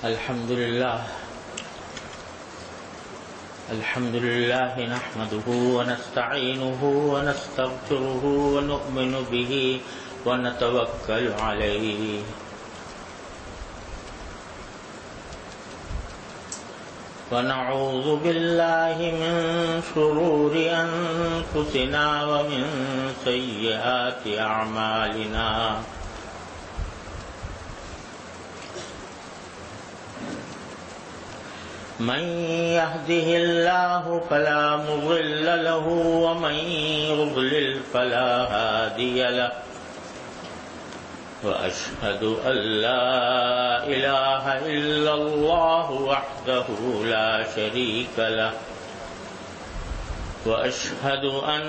الحمد لله نحمده ونستعينه ونستغفره ونؤمن به ونتوكل عليه ونعوذ بالله من شرور أنفسنا ومن سيئات أعمالنا من يهده الله فلا مضل له ومن يضلل فلا هادي له وأشهد أن لا إله إلا الله وحده لا شريك له وأشهد أن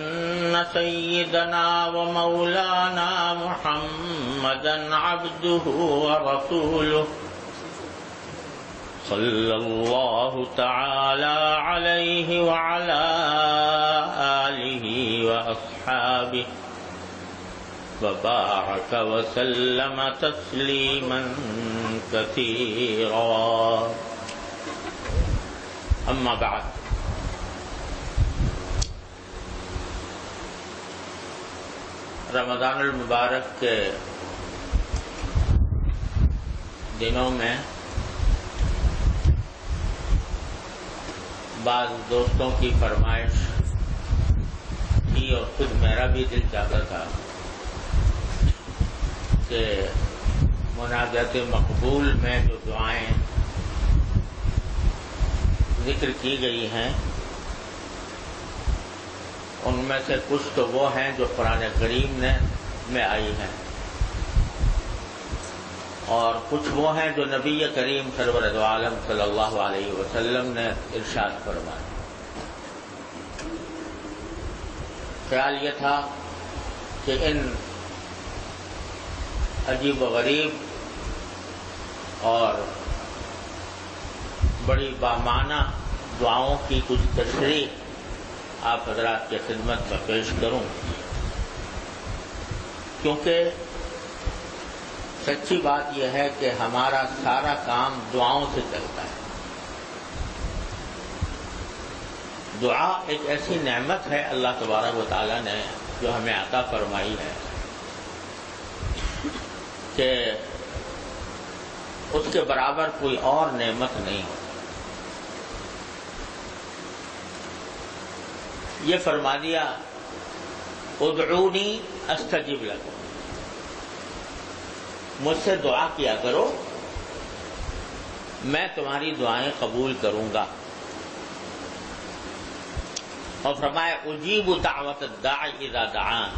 سيدنا ومولانا محمدا عبده ورسوله صلى الله تعالى عليه وعلى آله وأصحابه وبارك وسلم تسليما كثيرا أما بعد رمضان المبارک کے دنوں میں بعض دوستوں کی فرمائش تھی اور خود میرا بھی دل چاہتا تھا کہ مناجات مقبول میں جو دعائیں ذکر کی گئی ہیں ان میں سے کچھ تو وہ ہیں جو قرآن کریم میں آئی ہیں اور کچھ وہ ہیں جو نبی کریم سرور دو عالم صلی اللہ علیہ وسلم نے ارشاد فرمایا۔ خیال یہ تھا کہ ان عجیب و غریب اور بڑی بامعنی دعاؤں کی کچھ تشریح آپ حضرات کی خدمت میں پیش کروں، کیونکہ سچی بات یہ ہے کہ ہمارا سارا کام دعاؤں سے چلتا ہے۔ دعا ایک ایسی نعمت ہے اللہ تبارک و تعالیٰ نے جو ہمیں عطا فرمائی ہے کہ اس کے برابر کوئی اور نعمت نہیں ہو۔ یہ فرما دیا ادعونی استجب لکم، مجھ سے دعا کیا کرو میں تمہاری دعائیں قبول کروں گا، اور فرمایا اجیب دعوت الداعی اذا دعان،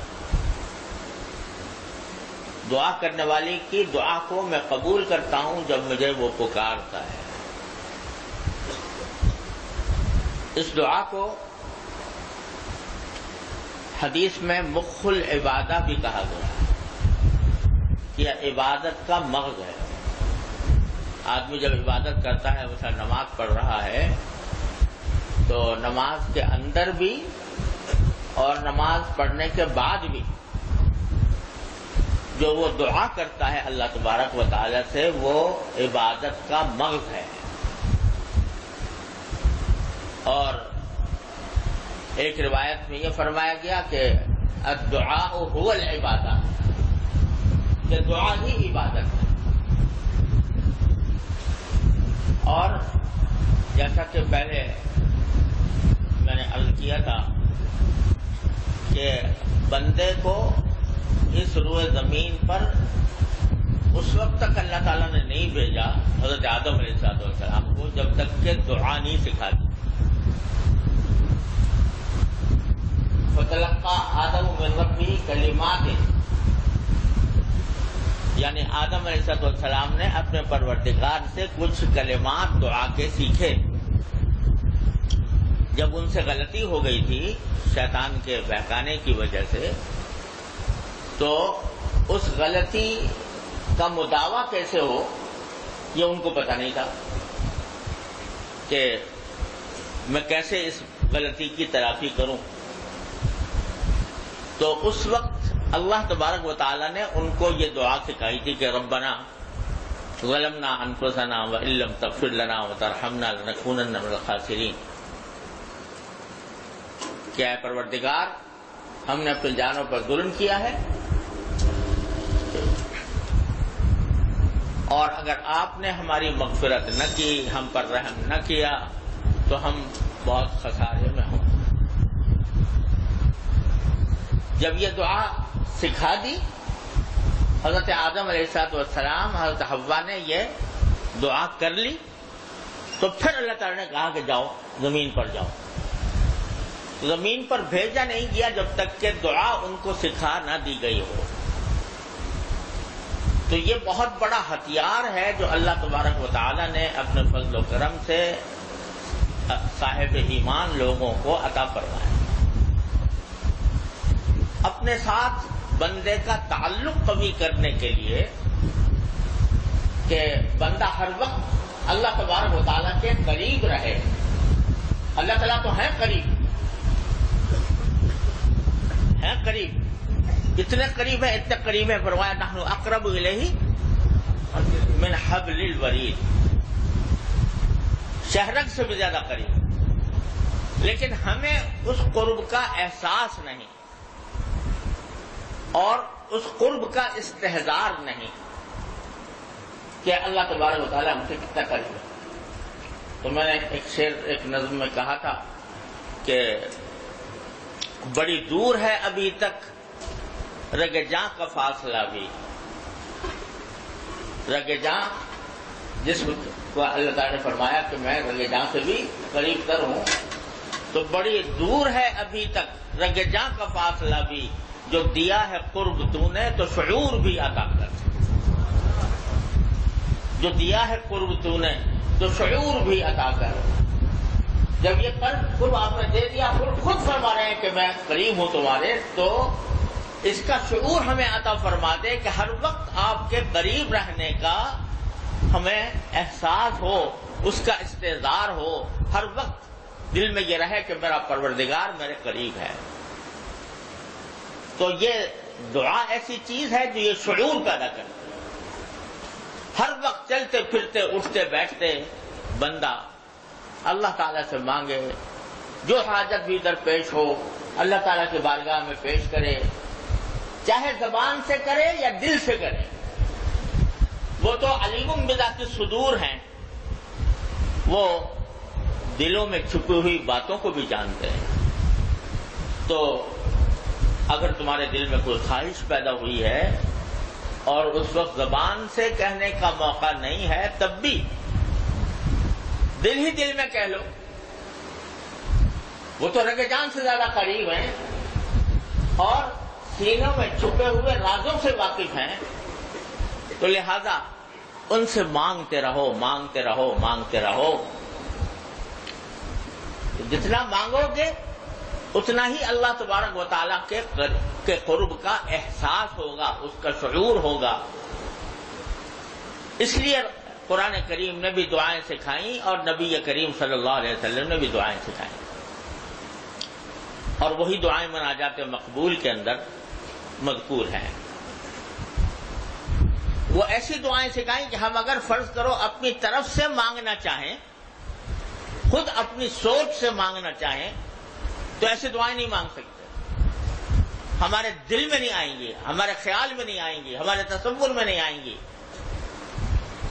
دعا کرنے والی کی دعا کو میں قبول کرتا ہوں جب مجھے وہ پکارتا ہے۔ اس دعا کو حدیث میں مخ العبادہ بھی کہا گیا ہے، یہ عبادت کا مغز ہے۔ آدمی جب عبادت کرتا ہے، مثلا نماز پڑھ رہا ہے، تو نماز کے اندر بھی اور نماز پڑھنے کے بعد بھی جو وہ دعا کرتا ہے اللہ تبارک و تعالی سے، وہ عبادت کا مغز ہے۔ اور ایک روایت میں یہ فرمایا گیا کہ الدعاء هو العبادہ، کہ دعا ہی عبادت ہے۔ اور جیسا کہ پہلے میں نے عرض کیا تھا کہ بندے کو اس روئے زمین پر اس وقت تک اللہ تعالیٰ نے نہیں بھیجا حضرت آدم علیہ السلام کو جب تک کہ دعا نہیں سکھا دی۔ فَتَلَقَّى آدَمُ مِن رَّبِّهِ كَلِمَاتٍ، یعنی آدم علیہ السلام نے اپنے پروردگار سے کچھ کلمات دعا کے سیکھے۔ جب ان سے غلطی ہو گئی تھی شیطان کے بہکانے کی وجہ سے، تو اس غلطی کا مداوع کیسے ہو یہ ان کو پتہ نہیں تھا کہ میں کیسے اس غلطی کی تلافی کروں۔ تو اس وقت اللہ تبارک و تعالی نے ان کو یہ دعا سکھائی تھی کہ ربنا ظلمنا انفسنا وان لم تغفر لنا وترحمنا لنكونن من الخاسرین، کیا ہے پروردگار ہم نے اپنی جانوں پر ظلم کیا ہے، اور اگر آپ نے ہماری مغفرت نہ کی، ہم پر رحم نہ کیا تو ہم بہت خسارے میں ہوں۔ جب یہ دعا سکھا دی حضرت آدم علیہ السلام، حضرت حوا نے یہ دعا کر لی، تو پھر اللہ تعالیٰ نے کہا کہ جاؤ زمین پر جاؤ۔ زمین پر بھیجا نہیں گیا جب تک کہ دعا ان کو سکھا نہ دی گئی ہو۔ تو یہ بہت بڑا ہتھیار ہے جو اللہ تبارک و تعالیٰ نے اپنے فضل و کرم سے صاحب ایمان لوگوں کو عطا فرمایا۔ اپنے ساتھ بندے کا تعلق قوی کرنے کے لیے کہ بندہ ہر وقت اللہ تبارک و تعالیٰ کے قریب رہے۔ اللہ تعالیٰ تو ہے قریب، ہے قریب، اتنے قریب ہے، اتنے قریب ہے، فرمایا نحن اقرب الیہ من حبل الورید، شہرک سے بھی زیادہ قریب، لیکن ہمیں اس قرب کا احساس نہیں اور اس قرب کا استحضار نہیں کہ اللہ تبارک و تعالیٰ ہم سے کتنا قریب ہے۔ تو میں نے ایک شعر ایک نظم میں کہا تھا کہ بڑی دور ہے ابھی تک رگ جاں کا فاصلہ بھی، رگ جاں جس کو اللہ تعالیٰ نے فرمایا کہ میں رگ جاں سے بھی قریب تر ہوں، تو بڑی دور ہے ابھی تک رگ جاں کا فاصلہ بھی، جو دیا ہے قرب تو نے تو شعور بھی عطا کر، جو دیا ہے قرب تو نے تو شعور بھی عطا کر۔ جب یہ قرب آپ نے دے دیا، خود فرما رہے ہیں کہ میں قریب ہوں تمہارے، تو اس کا شعور ہمیں عطا فرما دے کہ ہر وقت آپ کے قریب رہنے کا ہمیں احساس ہو، اس کا استحضار ہو، ہر وقت دل میں یہ رہے کہ میرا پروردگار میرے قریب ہے۔ تو یہ دعا ایسی چیز ہے جو یہ شعور پیدا کرتی ہے۔ ہر وقت چلتے پھرتے اٹھتے بیٹھتے بندہ اللہ تعالیٰ سے مانگے، جو حاجت بھی درپیش ہو اللہ تعالیٰ کی بارگاہ میں پیش کرے، چاہے زبان سے کرے یا دل سے کرے۔ وہ تو علیم بذات الصدور ہیں، وہ دلوں میں چھپی ہوئی باتوں کو بھی جانتے ہیں۔ تو اگر تمہارے دل میں کوئی خواہش پیدا ہوئی ہے اور اس وقت زبان سے کہنے کا موقع نہیں ہے، تب بھی دل ہی دل میں کہہ لو، وہ تو رگ جان سے زیادہ قریب ہیں اور سینوں میں چھپے ہوئے رازوں سے واقف ہیں، تو لہذا ان سے مانگتے رہو، مانگتے رہو، مانگتے رہو۔ جتنا مانگو گے اتنا ہی اللہ تبارک و تعالیٰ کے قرب کا احساس ہوگا، اس کا شعور ہوگا۔ اس لیے قرآن کریم نے بھی دعائیں سکھائیں اور نبی کریم صلی اللہ علیہ وسلم نے بھی دعائیں سکھائیں، اور وہی دعائیں مناجات مقبول کے اندر مذکور ہیں۔ وہ ایسی دعائیں سکھائیں کہ ہم اگر فرض کرو اپنی طرف سے مانگنا چاہیں، خود اپنی سوچ سے مانگنا چاہیں، تو ایسی دعائیں نہیں مانگ سکتے، ہمارے دل میں نہیں آئیں گی، ہمارے خیال میں نہیں آئیں گی، ہمارے تصور میں نہیں آئیں گی۔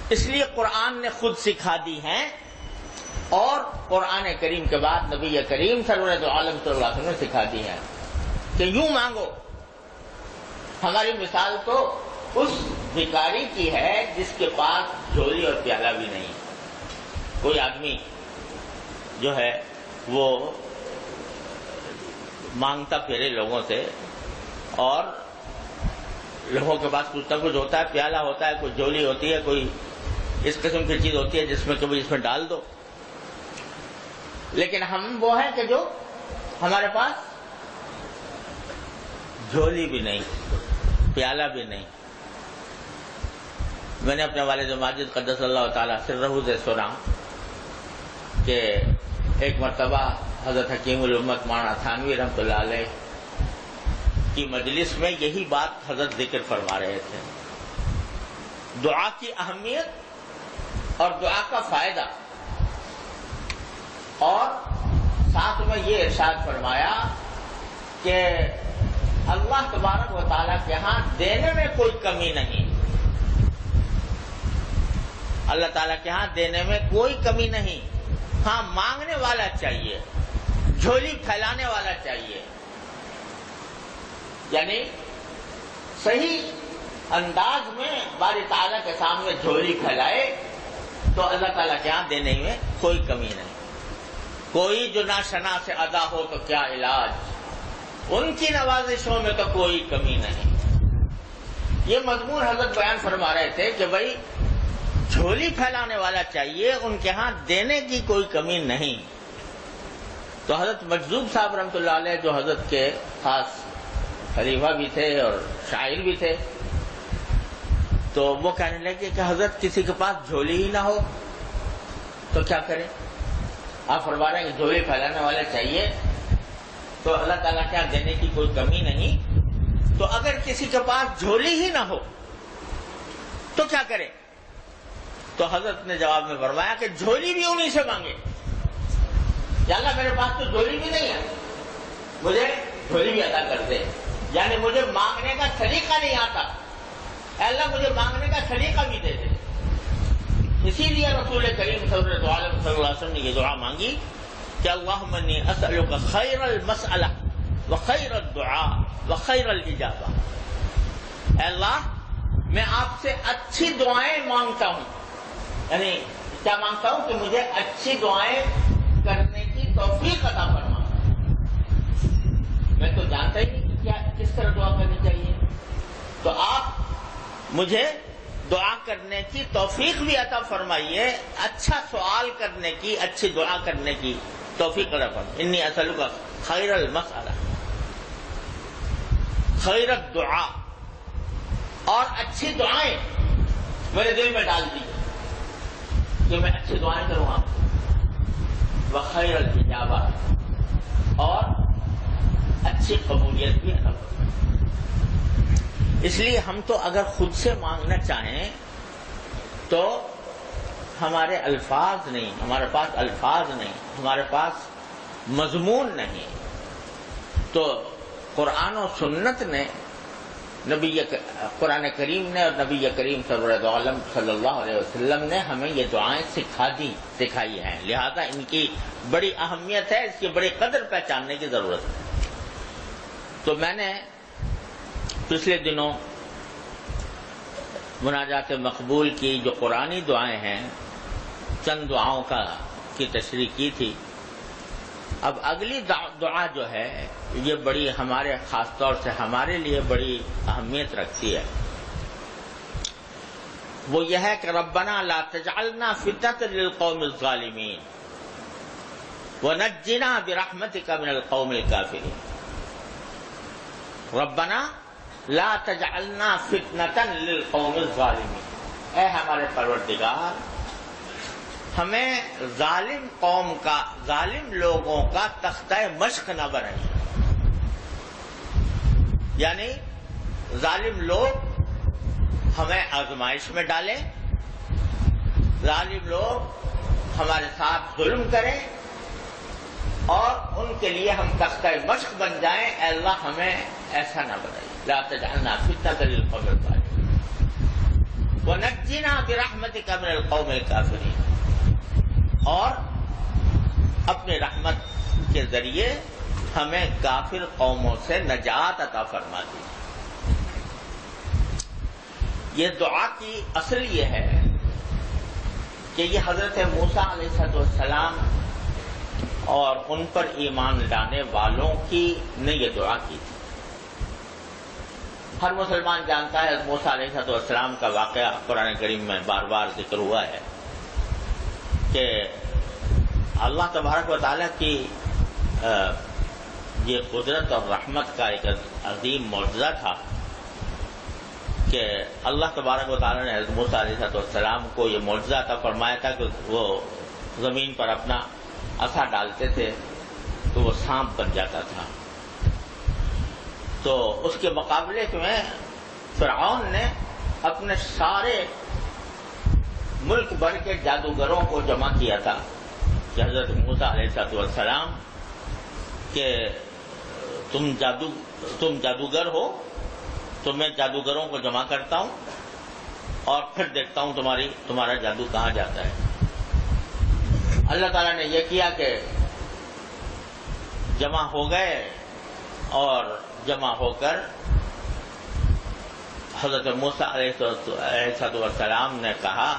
اس لیے قرآن نے خود سکھا دی ہیں، اور قرآن کریم کے بعد نبی کریم سرور عالم صلی اللہ علیہ وسلم نے سکھا دی ہیں کہ یوں مانگو۔ ہماری مثال تو اس بھکاری کی ہے جس کے پاس جھولی اور پیالہ بھی نہیں۔ کوئی آدمی جو ہے وہ مانگتا پھرے لوگوں سے، اور لوگوں کے پاس کچھ نہ کچھ ہوتا ہے، پیالہ ہوتا ہے، کوئی جھولی ہوتی ہے، کوئی اس قسم کی چیز ہوتی ہے جس میں کبھی اس میں ڈال دو، لیکن ہم وہ ہیں کہ جو ہمارے پاس جھولی بھی نہیں، پیالہ بھی نہیں۔ میں نے اپنے والد ماجد قدس اللہ تعالیٰ سرہ سے سنا کہ ایک مرتبہ حضرت حکیم الامت مولانا تھانوی رحمۃ اللہ علیہ کی مجلس میں یہی بات حضرت ذکر فرما رہے تھے دعا کی اہمیت اور دعا کا فائدہ، اور ساتھ میں یہ ارشاد فرمایا کہ اللہ تبارک و تعالیٰ کے ہاں دینے میں کوئی کمی نہیں، اللہ تعالیٰ کے ہاں دینے میں کوئی کمی نہیں، ہاں مانگنے والا چاہیے، جھولی پھیلانے والا چاہیے، یعنی صحیح انداز میں باری تعالیٰ کے سامنے جھولی پھیلائے تو اللہ تعالیٰ کے ہاں دینے میں کوئی کمی نہیں۔ کوئی جو ناشنا سے ادا ہو تو کیا علاج، ان کی نوازشوں میں تو کوئی کمی نہیں۔ یہ مضمون حضرت بیان فرما رہے تھے کہ بھائی جھولی پھیلانے والا چاہیے، ان کے ہاں دینے کی کوئی کمی نہیں۔ تو حضرت مجذوب صاحب رحمۃ اللہ علیہ جو حضرت کے خاص خلیفہ بھی تھے اور شاعر بھی تھے، تو وہ کہنے لگے کہ حضرت کسی کے پاس جھولی ہی نہ ہو تو کیا کرے؟ آپ فرما رہے ہیں کہ جھولی پھیلانے والے چاہیے، تو اللہ تعالیٰ کیا دینے کی کوئی کمی نہیں، تو اگر کسی کے پاس جھولی ہی نہ ہو تو کیا کرے؟ تو حضرت نے جواب میں فرمایا کہ جھولی بھی انہی سے مانگے، یا اللہ میرے پاس تو جھولی بھی نہیں ہے، مجھے جھولی بھی عطا کر دے، یعنی مجھے مانگنے کا طریقہ نہیں آتا، اے اللہ مجھے مانگنے کا طریقہ بھی دے دے۔ اسی لیے رسول کریم صلی اللہ علیہ وسلم نے یہ دعا مانگی کہ اللہم انی اسألک خیر المسئلہ وخیر الدعاء وخیر الاجابہ، اے اللہ میں آپ سے اچھی دعائیں مانگتا ہوں، یعنی کیا مانگتا ہوں کہ مجھے اچھی دعائیں کرنے کی توفیق عطا فرما، میں تو جانتا ہی نہیں کہ کیا کس طرح دعا کرنی چاہیے، تو آپ مجھے دعا کرنے کی توفیق بھی عطا فرمائیے، اچھا سوال کرنے کی، اچھی دعا کرنے کی توفیق عطا فرمائیے۔ انی اسألک خیر المسئلہ خیر الدعاء، اور اچھی دعائیں میرے دل میں ڈال دی کہ میں اچھی دعائیں کروں گا، وخیر الاجابہ، اور اچھی قبولیت بھی عطا فرمائیے۔ اس لیے ہم تو اگر خود سے مانگنا چاہیں تو ہمارے الفاظ نہیں، ہمارے پاس الفاظ نہیں، ہمارے پاس مضمون نہیں، تو قرآن و سنت نے قرآن کریم نے اور نبی کریم صلی اللہ علیہ وسلم نے ہمیں یہ دعائیں سکھائی ہیں، لہذا ان کی بڑی اہمیت ہے، اس کی بڑی قدر پہچاننے کی ضرورت ہے۔ تو میں نے پچھلے دنوں مناجات مقبول کی جو قرآنی دعائیں ہیں، چند دعاؤں کی تشریح کی تھی۔ اب اگلی دعا جو ہے یہ بڑی ہمارے خاص طور سے ہمارے لیے بڑی اہمیت رکھتی ہے، وہ یہ ہے کہ ربنا لا تجعلنا فتنة للقوم الظالمین ونجنا برحمتک من القوم الکافرین۔ ربنا لا تجعلنا فتنة للقوم الظالمین، اے ہمارے پروردگار ہمیں ظالم قوم کا، ظالم لوگوں کا تختہ مشق نہ بنائیے، یعنی ظالم لوگ ہمیں آزمائش میں ڈالیں، ظالم لوگ ہمارے ساتھ ظلم کریں اور ان کے لیے ہم تختہ مشق بن جائیں، اے اللہ ہمیں ایسا نہ بنائیے۔ لا تجعلنا فتنة للقوم الظالمین ونجنا برحمتک من القوم الکافرین، اور اپنی رحمت کے ذریعے ہمیں کافر قوموں سے نجات عطا فرما دی۔ یہ دعا کی اصل یہ ہے کہ یہ حضرت موسیٰ علیہ السلام اور ان پر ایمان لانے والوں کی نے یہ دعا کی تھی۔ ہر مسلمان جانتا ہے حضرت موسیٰ علیہ السلام کا واقعہ قرآن کریم میں بار بار ذکر ہوا ہے کہ اللہ تبارک و تعالیٰ کی یہ قدرت اور رحمت کا ایک عظیم معجزہ تھا کہ اللہ تبارک و تعالیٰ نے حضرت موسیٰ علیہ السلام کو یہ معجزہ عطا فرمایا تھا کہ وہ زمین پر اپنا عصا ڈالتے تھے تو وہ سانپ بن جاتا تھا۔ تو اس کے مقابلے میں فرعون نے اپنے سارے ملک بھر کے جادوگروں کو جمع کیا تھا کہ حضرت موسیٰ علیہ السلام کہ تم جادوگر ہو تو میں جادوگروں کو جمع کرتا ہوں اور پھر دیکھتا ہوں تمہارا جادو کہاں جاتا ہے۔ اللہ تعالیٰ نے یہ کیا کہ جمع ہو گئے اور جمع ہو کر حضرت موسیٰ علیہ السلام نے کہا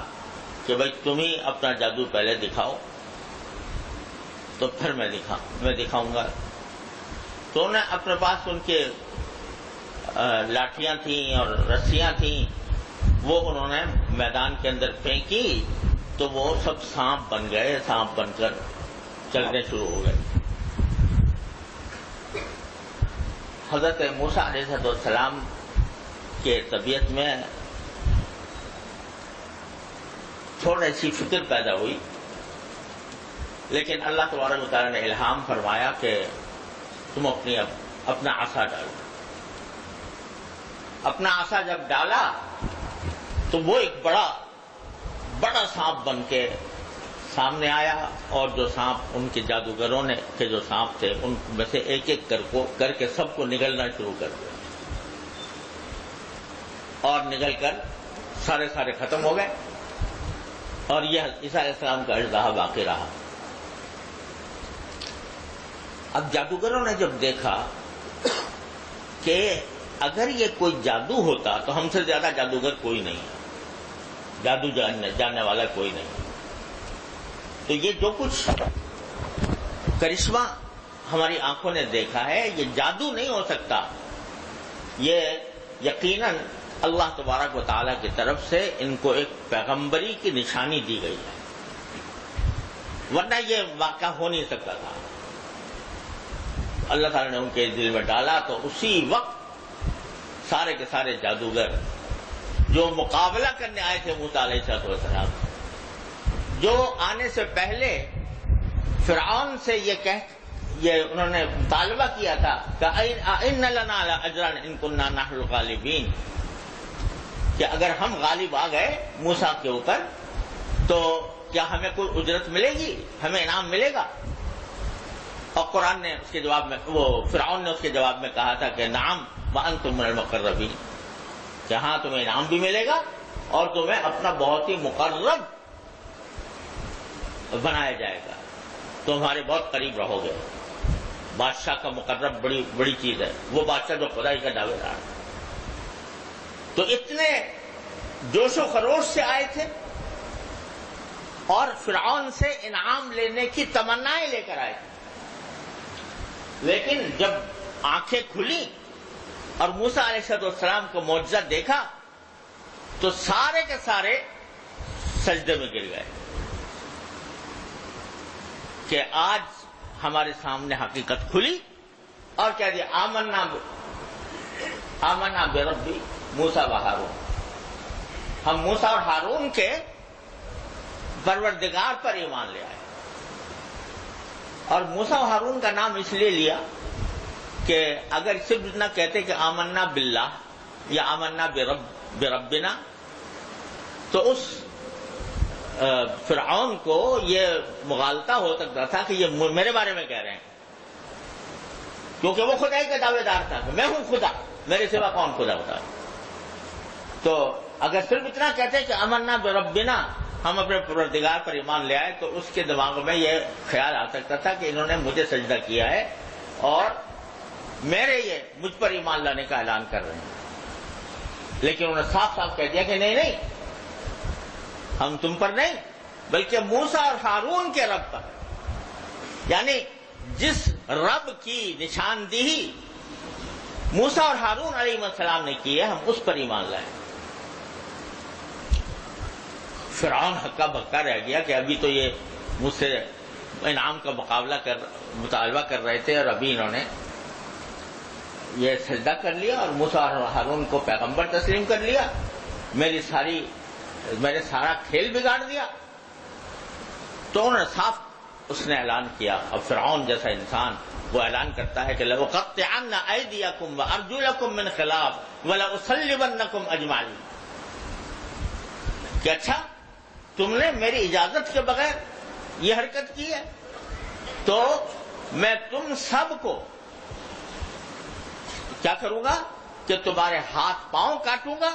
کہ بھائی تم ہی اپنا جادو پہلے دکھاؤ تو پھر میں دکھاؤں گا۔ تو انہیں اپنے پاس ان کے لاٹھیاں تھیں اور رسیاں تھیں، وہ انہوں نے میدان کے اندر پھینکی تو وہ سب سانپ بن گئے، سانپ بن کر چلنے شروع ہو گئے۔ حضرت موسیٰ علیہ السلام کے طبیعت میں تھوڑی سی فکر پیدا ہوئی، لیکن اللہ تبارک و تعالیٰ نے الہام فرمایا کہ تم اپنا عصا ڈالو۔ اپنا عصا جب ڈالا تو وہ ایک بڑا سانپ بن کے سامنے آیا، اور جو سانپ ان کے جادوگروں نے کے جو سانپ تھے ان میں سے ایک ایک کر کے سب کو نگلنا شروع کر دیا، اور نگل کر سارے ختم ہو گئے، اور یہ عیسیٰ علیہ السلام کا اژدہا باقی رہا۔ اب جادوگروں نے جب دیکھا کہ اگر یہ کوئی جادو ہوتا تو ہم سے زیادہ جادوگر کوئی نہیں ہے، جادو جاننے والا کوئی نہیں، تو یہ جو کچھ کرشمہ ہماری آنکھوں نے دیکھا ہے یہ جادو نہیں ہو سکتا، یہ یقیناً اللہ تبارک و تعالیٰ کی طرف سے ان کو ایک پیغمبری کی نشانی دی گئی ہے، ورنہ یہ واقعہ ہو نہیں سکتا تھا۔ اللہ تعالیٰ نے ان کے دل میں ڈالا تو اسی وقت سارے کے سارے جادوگر جو مقابلہ کرنے آئے تھے موسیٰ علیہ السلام، جو آنے سے پہلے فرعون سے یہ انہوں نے مطالبہ کیا تھا کہ اِنَّ لَنَا لَأَجْرًا إِن كُنَّا نَحْنُ الْغَالِبِينَ، کہ اگر ہم غالب آ گئے موسیٰ کے اوپر تو کیا ہمیں کوئی اجرت ملے گی، ہمیں انعام ملے گا؟ اور قرآن نے اس کے جواب میں فرعون نے اس کے جواب میں کہا تھا کہ نعم وانتم من المقربین، کہ ہاں تمہیں انعام بھی ملے گا اور تمہیں اپنا بہت ہی مقرب بنایا جائے گا، تم ہمارے بہت قریب رہو گے۔ بادشاہ کا مقرب بڑی چیز ہے، وہ بادشاہ جو خدائی کا دعوے دار۔ تو اتنے جوش و خروش سے آئے تھے اور فرعون سے انعام لینے کی تمنائیں لے کر آئے تھے، لیکن جب آنکھیں کھلی اور موسیٰ علیہ السلام کو معجزہ دیکھا تو سارے کے سارے سجدے میں گر گئے کہ آج ہمارے سامنے حقیقت کھلی، اور کیا دیا آمنا بربی موسیٰ و ہارون، ہم موسیٰ اور ہارون کے پروردگار پر ایمان لے آئے۔ اور موسیٰ و ہارون کا نام اس لیے لیا کہ اگر صرف اتنا کہتے کہ آمنا باللہ یا آمنا بربنا تو اس فرعون کو یہ مغالطہ ہو سکتا تھا کہ یہ میرے بارے میں کہہ رہے ہیں، کیونکہ وہ خدائی کا دعوے دار تھا کہ میں ہوں خدا، میرے سوا کون خدا ہوتا ہے۔ تو اگر صرف اتنا کہتے کہ آمنا بربنا، ہم اپنے پروردگار پر ایمان لے آئے، تو اس کے دماغ میں یہ خیال آ سکتا تھا کہ انہوں نے مجھے سجدہ کیا ہے اور مجھ پر ایمان لانے کا اعلان کر رہے ہیں، لیکن انہوں نے صاف کہہ دیا کہ نہیں، ہم تم پر نہیں بلکہ موسیٰ اور ہارون کے رب پر، یعنی جس رب کی نشاندہی موسیٰ اور ہارون علیہ السلام نے کی ہے ہم اس پر ایمان لائیں۔ فرعون ہکا بکا رہ گیا کہ ابھی تو یہ مجھ سے انعام کا مطالبہ کر رہے تھے اور ابھی انہوں نے یہ سجدہ کر لیا اور موسیٰ اور ہارون کو پیغمبر تسلیم کر لیا، میں نے سارا کھیل بگاڑ دیا۔ تو انہوں نے صاف اس نے اعلان کیا، اب فرعون جیسا انسان وہ اعلان کرتا ہے کہ لَأُقَطِّعَنَّ أَيْدِيَكُمْ وَأَرْجُلَكُمْ مِنْ خِلَافٍ وَلَأُصَلِّبَنَّكُمْ أَجْمَعِينَ، کہ اچھا تم نے میری اجازت کے بغیر یہ حرکت کی ہے تو میں تم سب کو کیا کروں گا کہ تمہارے ہاتھ پاؤں کاٹوں گا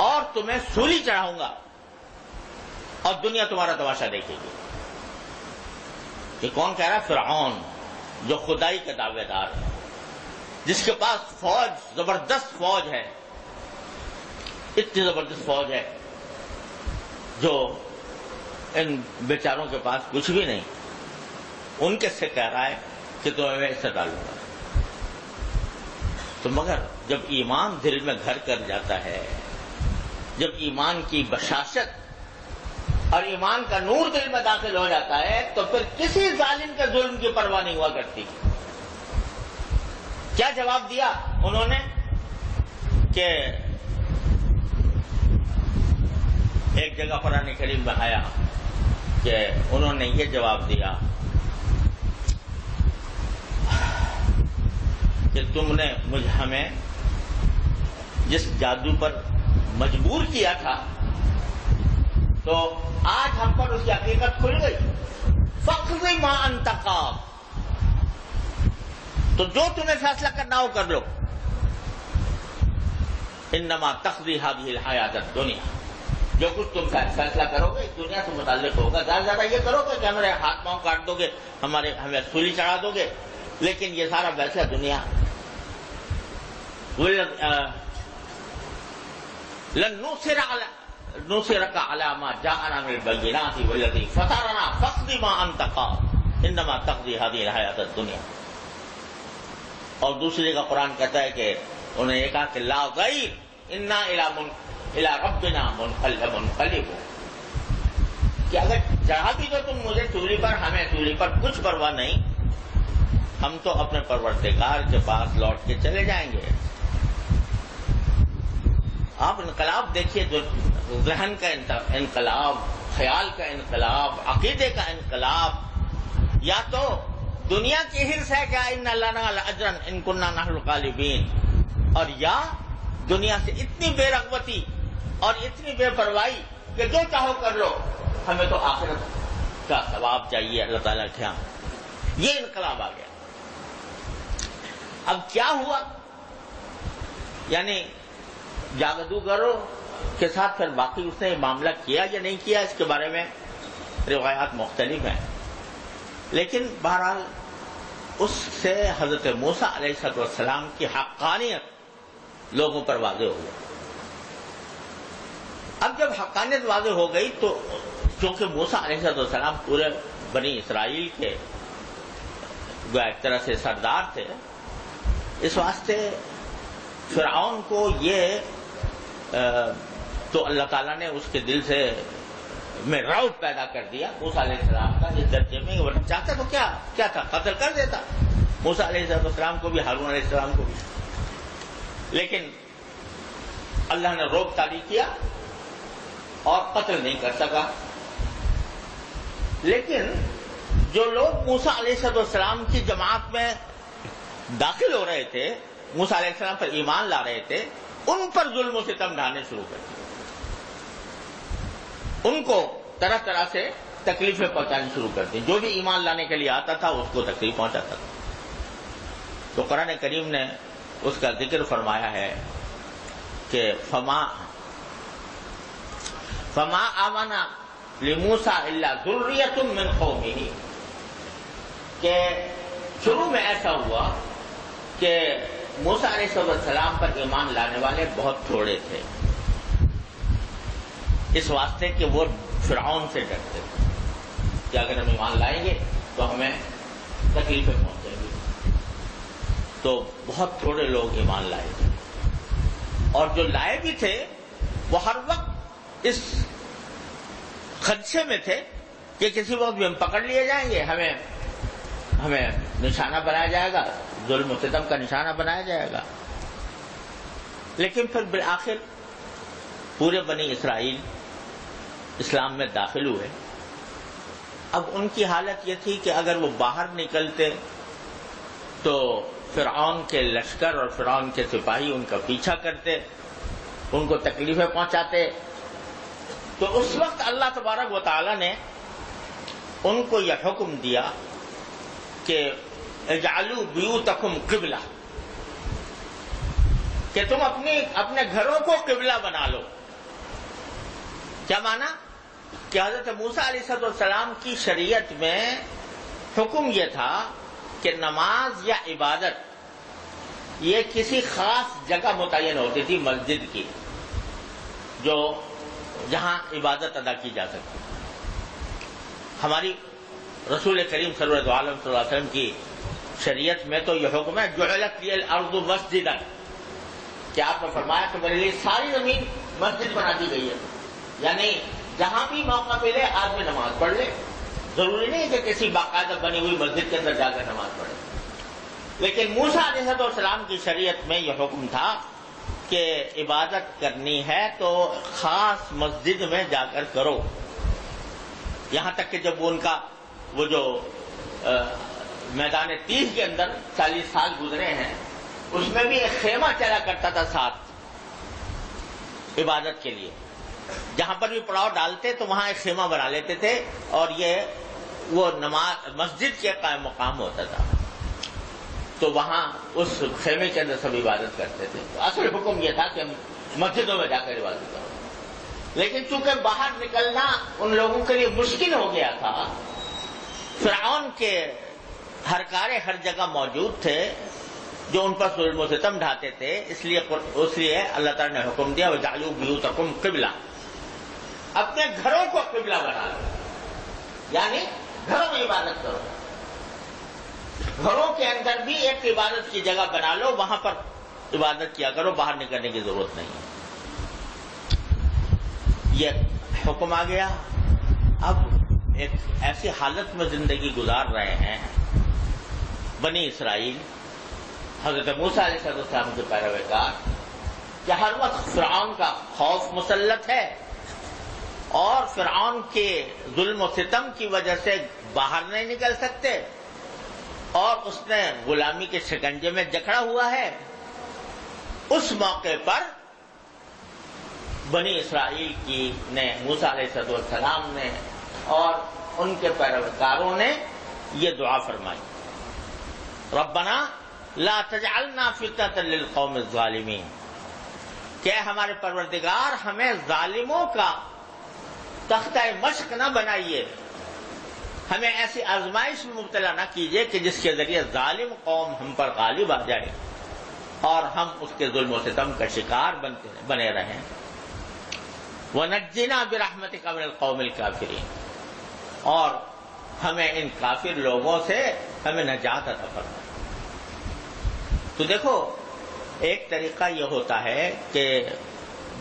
اور تمہیں سولی چڑھاؤں گا اور دنیا تمہارا تماشا دیکھے گی. یہ کون کہہ رہا ہے؟ فرعون، جو خدائی کا دعوے دار ہے، جس کے پاس فوج، زبردست فوج ہے، اتنی زبردست فوج ہے جو ان بیچاروں کے پاس کچھ بھی نہیں. ان کے سے کہہ رہا ہے کہ تمہیں میں اس سے ڈالوں گا. تو مگر جب ایمان دل میں گھر کر جاتا ہے، جب ایمان کی بشاشت اور ایمان کا نور دل میں داخل ہو جاتا ہے، تو پھر کسی ظالم کے ظلم کی پرواہ نہیں ہوا کرتی. کیا جواب دیا انہوں نے کہ ایک جگہ قرآن کریم میں آیا کہ انہوں نے یہ جواب دیا کہ تم نے ہمیں جس جادو پر مجبور کیا تھا تو آج ہم پر اس کی حقیقت کھل گئی. فَاقْضِ مَا أَنْتَ قَاضٍ، تو جو تمہیں فیصلہ کرنا ہو کر لو. انما تقضی هذه الحیات الدنیا، جو کچھ تم فیصلہ کرو گے اس دنیا سے متعلق ہوگا. زیادہ زیادہ یہ کرو گے کہ ہمارے ہاتھ پاؤں کاٹ دو گے، ہمیں سولی چڑھا دو گے، لیکن یہ سارا فیصلہ دنیا. لن نُصِرَكَ عَلَى مَا جَاءَنَا مِنَ الْبَيِّنَاتِ وَالَّذِي فَطَرَنَا فَاقْضِ مَا أَنْتَ قَاضٍ إِنَّمَا تَقْضِي هَذِهِ الْحَيَاةَ الدُّنْيَا. اور دوسری جگہ قرآن کہتا ہے کہ انہوں نے یہ کہا کہ لا ضَيْرٍ إِنَّا إِلَى رَبِّنَا مُنْقَلِبُونَ، کہ اگر چاہا بھی تو تم مجھے سولی پر، ہمیں سولی پر کچھ پرواہ نہیں، ہم تو اپنے پروردگار کے پاس لوٹ کے چلے جائیں گے. آپ انقلاب دیکھیے، جو ذہن کا انقلاب، خیال کا انقلاب، عقیدے کا انقلاب. یا تو دنیا کی حرص ہے کہ ان لنا لاجرا ان كنا نحن الغالبین، اور یا دنیا سے اتنی بے رغبتی اور اتنی بے پرواہی کہ جو چاہو کر لو، ہمیں تو آخرت کا ثواب چاہیے اللہ تعالیٰ کے ہاں. یہ انقلاب آ گیا. اب کیا ہوا؟ یعنی جادوگروں کے ساتھ پھر باقی اس نے معاملہ کیا یا نہیں کیا، اس کے بارے میں روایات مختلف ہیں. لیکن بہرحال اس سے حضرت موسیٰ علیہ السلام کی حقانیت لوگوں پر واضح ہو گئی. اب جب حقانیت واضح ہو گئی تو چونکہ موسیٰ علیہ السلام پورے بنی اسرائیل کے ایک طرح سے سردار تھے، اس واسطے فرعون کو یہ تو اللہ تعالیٰ نے اس کے دل سے میں رعب پیدا کر دیا موسیٰ علیہ السلام کا اس درجے میں. چاہتا تو کیا تھا؟ قتل کر دیتا موسیٰ علیہ السلام کو بھی، ہارون علیہ السلام کو بھی. لیکن اللہ نے رعب طاری کیا اور قتل نہیں کر سکا. لیکن جو لوگ موسیٰ علیہ السلام کی جماعت میں داخل ہو رہے تھے، موسیٰ علیہ السلام پر ایمان لا رہے تھے، ان پر ظلم و ستم ڈھانے شروع کر دیے. ان کو طرح طرح سے تکلیفیں پہنچانی شروع کر دی. جو بھی ایمان لانے کے لیے آتا تھا اس کو تکلیف پہنچاتا تھا. تو قرآن کریم نے اس کا ذکر فرمایا ہے کہ فما آمن لموسیٰ الا ذریۃ من قومہ، کہ شروع میں ایسا ہوا کہ موسیٰ علیہ السلام پر ایمان لانے والے بہت تھوڑے تھے، اس واسطے کہ وہ فرعون سے ڈرتے تھے کہ اگر ہم ایمان لائیں گے تو ہمیں تکلیفیں پہنچیں گی. تو بہت تھوڑے لوگ ایمان لائے تھے، اور جو لائے بھی تھے وہ ہر وقت اس خدشے میں تھے کہ کسی وقت بھی ہم پکڑ لیے جائیں گے، ہمیں نشانہ بنایا جائے گا، ظلم و ستم کا نشانہ بنایا جائے گا. لیکن پھر بالآخر پورے بنی اسرائیل اسلام میں داخل ہوئے. اب ان کی حالت یہ تھی کہ اگر وہ باہر نکلتے تو فرعون کے لشکر اور فرعون کے سپاہی ان کا پیچھا کرتے، ان کو تکلیفیں پہنچاتے، تو اس وقت اللہ تبارک و تعالی نے ان کو یہ حکم دیا کہ اجعلوا بیوتکم قبلہ، کہ تم اپنے گھروں کو قبلہ بنا لو۔ کیا مانا؟ کہ حضرت موسیٰ علیہ السلام کی شریعت میں حکم یہ تھا کہ نماز یا عبادت یہ کسی خاص جگہ متعین ہوتی تھی، مسجد کی، جو جہاں عبادت ادا کی جا سکتی۔ ہماری رسول کریم صلی اللہ علیہ وسلم کی شریعت میں تو یہ حکم ہے جعلت لی الارض مسجدا، کہ آپ نے فرمایا کہ میرے لیے ساری زمین مسجد بنا دی گئی ہے، یعنی جہاں بھی موقع ملے آدمی نماز پڑھ لے، ضروری نہیں کہ کسی باقاعدہ بنی ہوئی مسجد کے اندر جا کر نماز پڑھے۔ لیکن موسیٰ علیہ السلام کی شریعت میں یہ حکم تھا کہ عبادت کرنی ہے تو خاص مسجد میں جا کر کرو، یہاں تک کہ جب ان کا وہ جو میدان تیس کے اندر 40 سال گزرے ہیں، اس میں بھی ایک خیمہ چلا کرتا تھا ساتھ عبادت کے لیے، جہاں پر بھی پڑاؤ ڈالتے تو وہاں ایک خیمہ بنا لیتے تھے، اور وہ نماز مسجد کے قائم مقام ہوتا تھا، تو وہاں اس خیمے کے اندر سب عبادت کرتے تھے۔ تو اصل حکم یہ تھا کہ مسجدوں میں جا کر عبادت کرو، لیکن چونکہ باہر نکلنا ان لوگوں کے لیے مشکل ہو گیا تھا، فرعون کے ہرکارے ہر جگہ موجود تھے جو ان پر ظلم و ستم ڈھاتے تھے، اس لیے اللہ تعالیٰ نے حکم دیا وَجَعَلُوا بِيُوتَكُمْ قِبْلَةً، اپنے گھروں کو قبلہ بنا لو، یعنی گھروں میں عبادت کرو، گھروں کے اندر بھی ایک عبادت کی جگہ بنا لو، وہاں پر عبادت کیا کرو، باہر نکلنے کی ضرورت نہیں ہے۔ یہ حکم آ گیا۔ اب ایک ایسی حالت میں زندگی گزار رہے ہیں بنی اسرائیل، حضرت موسیٰ علیہ السلام کے پیروکار، کہ ہر وقت فرعون کا خوف مسلط ہے، اور فرعون کے ظلم و ستم کی وجہ سے باہر نہیں نکل سکتے، اور اس نے غلامی کے شکنجے میں جکڑا ہوا ہے۔ اس موقع پر بنی اسرائیل نے موسیٰ علیہ السلام نے اور ان کے پیروکاروں نے یہ دعا فرمائی، ربنا لا تجعلنا فتنة للقوم الظالمین، کہ ہمارے پروردگار ہمیں ظالموں کا تختہ مشق نہ بنائیے، ہمیں ایسی آزمائش میں مبتلا نہ کیجیے کہ جس کے ذریعے ظالم قوم ہم پر غالب آ جائے اور ہم اس کے ظلم و ستم کا شکار بنے رہیں۔ وَنَجِّنَا بِرَحْمَتِكَ مِنَ الْقَوْمِ الْكَافِرِينَ، اور ہمیں ان کافر لوگوں سے ہمیں نجات عطا فرما۔ تو دیکھو، ایک طریقہ یہ ہوتا ہے کہ